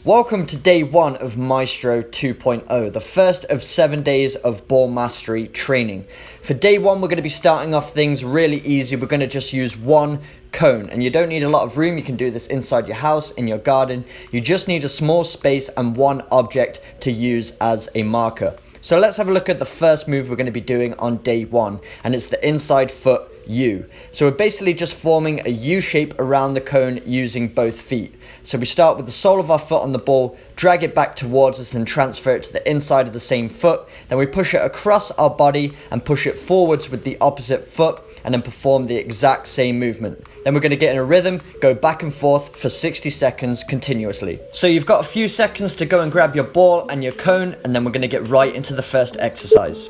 Welcome to day 1 of Maestro 2.0, the first of 7 days of ball mastery training. For day 1, we're going to be starting off things really easy. We're going to just use one cone, and you don't need a lot of room. You can do this inside your house, in your garden. You just need a small space and one object to use as a marker. So let's have a look at the first move we're going to be doing on day 1, and it's the inside foot U. So we're basically just forming a U shape around the cone using both feet. So we start with the sole of our foot on the ball, drag it back towards us and transfer it to the inside of the same foot. Then we push it across our body and push it forwards with the opposite foot and then perform the exact same movement. Then we're going to get in a rhythm, go back and forth for 60 seconds continuously. So you've got a few seconds to go and grab your ball and your cone, and then we're going to get right into the first exercise.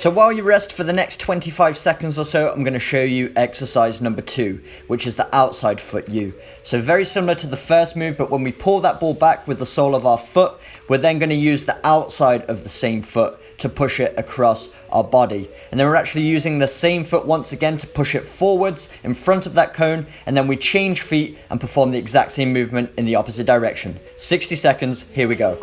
So while you rest for the next 25 seconds or so, I'm going to show you exercise number 2, which is the outside foot U. So very similar to the first move, but when we pull that ball back with the sole of our foot, we're then going to use the outside of the same foot to push it across our body. And then we're actually using the same foot once again to push it forwards in front of that cone, and then we change feet and perform the exact same movement in the opposite direction. 60 seconds, here we go.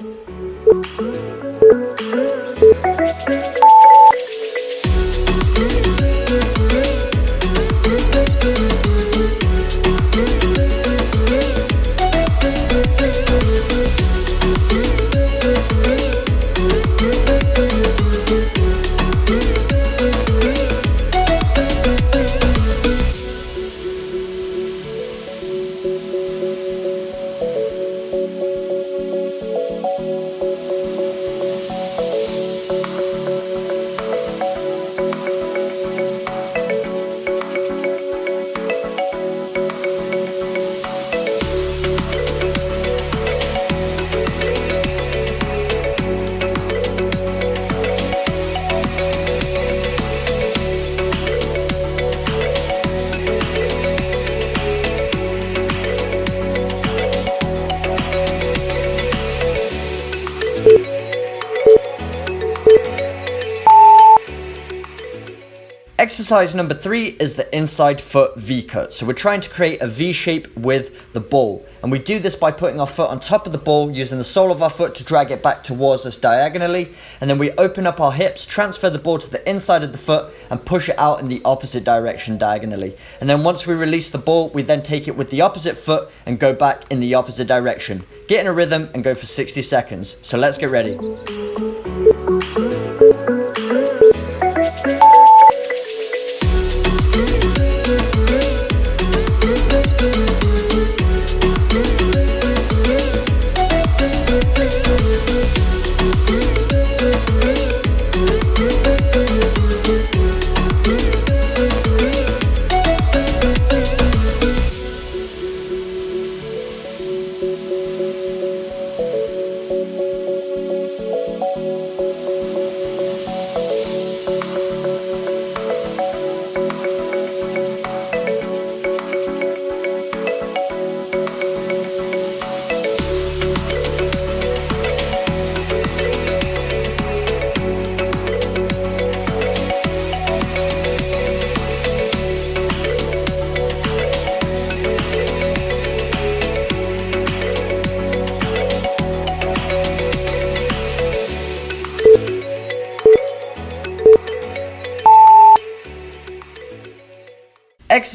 Exercise number 3 is the inside foot V cut. So we're trying to create a V shape with the ball. And we do this by putting our foot on top of the ball, using the sole of our foot to drag it back towards us diagonally. And then we open up our hips, transfer the ball to the inside of the foot and push it out in the opposite direction diagonally. And then once we release the ball, we then take it with the opposite foot and go back in the opposite direction. Get in a rhythm and go for 60 seconds. So let's get ready.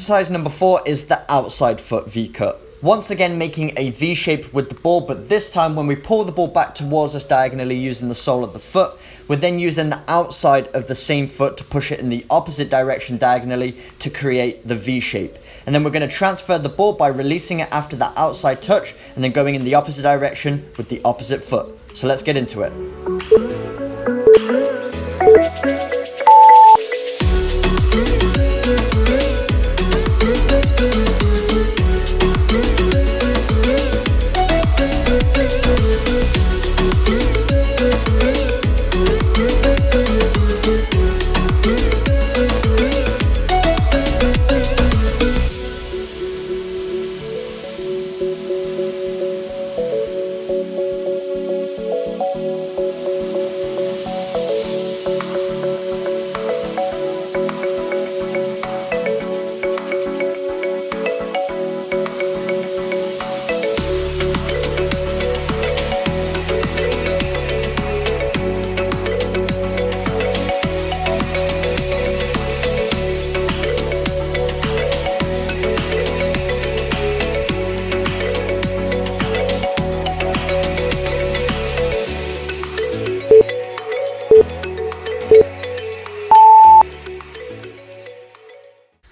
Exercise number 4 is the outside foot V-cut. Once again making a V shape with the ball, but this time when we pull the ball back towards us diagonally using the sole of the foot, we're then using the outside of the same foot to push it in the opposite direction diagonally to create the V shape. And then we're going to transfer the ball by releasing it after that outside touch and then going in the opposite direction with the opposite foot. So let's get into it.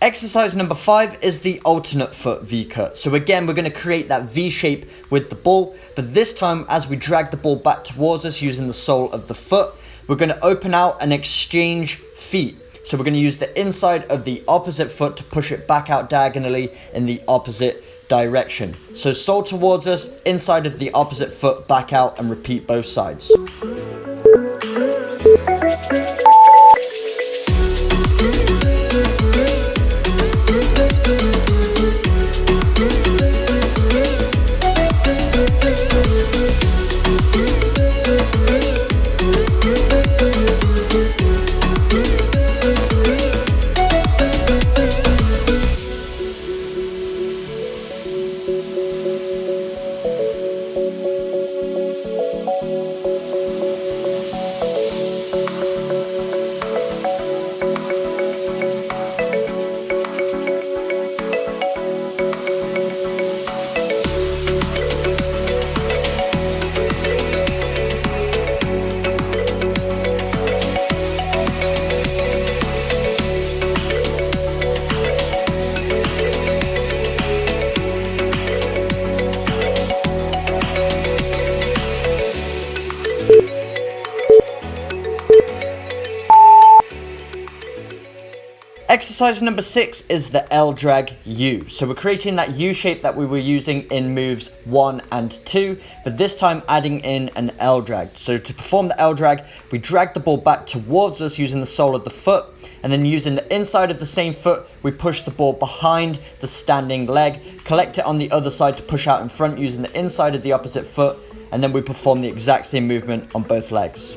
Exercise number 5 is the alternate foot V-cut. So again, we're going to create that V shape with the ball, but this time as we drag the ball back towards us using the sole of the foot, we're going to open out and exchange feet. So we're going to use the inside of the opposite foot to push it back out diagonally in the opposite direction. So sole towards us, inside of the opposite foot, back out, and repeat both sides. Exercise number 6 is the L drag U. So we're creating that U shape that we were using in moves 1 and 2, but this time adding in an L drag. So to perform the L drag, we drag the ball back towards us using the sole of the foot, and then using the inside of the same foot, we push the ball behind the standing leg, collect it on the other side to push out in front using the inside of the opposite foot, and then we perform the exact same movement on both legs.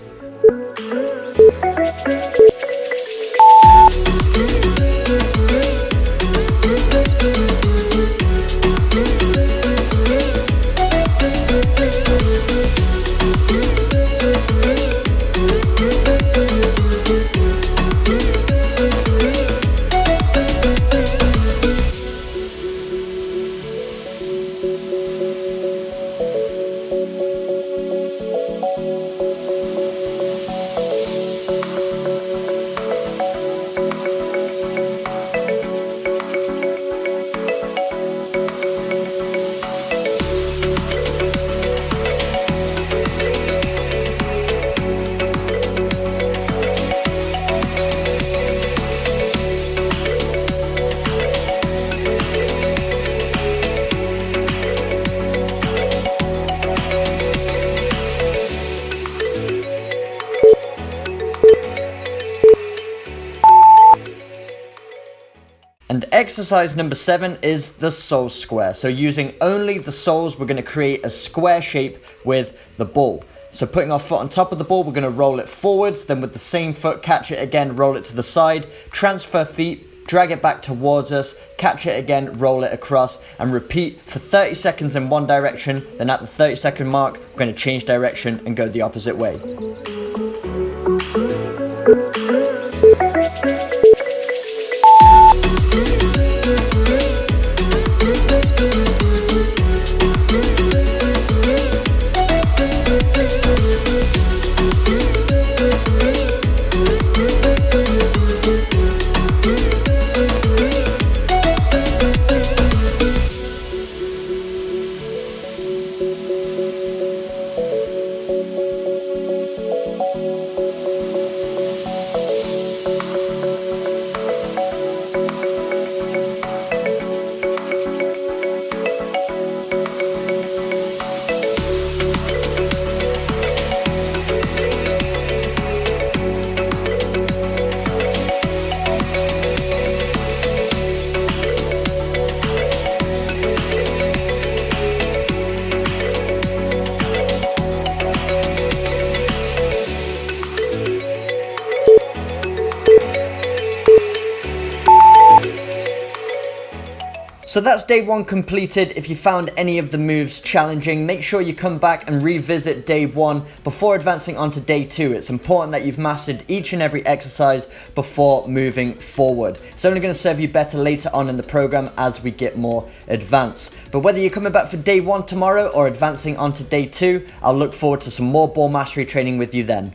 And exercise number 7 is the sole square. So using only the soles, we're going to create a square shape with the ball. So putting our foot on top of the ball, we're going to roll it forwards, then with the same foot, catch it again, roll it to the side, transfer feet, drag it back towards us, catch it again, roll it across, and repeat for 30 seconds in one direction. Then at the 30-second mark, we're going to change direction and go the opposite way. So that's day 1 completed. If you found any of the moves challenging, make sure you come back and revisit day 1 before advancing onto day 2. It's important that you've mastered each and every exercise before moving forward. It's only going to serve you better later on in the program as we get more advanced. But whether you're coming back for day 1 tomorrow or advancing onto day 2, I'll look forward to some more ball mastery training with you then.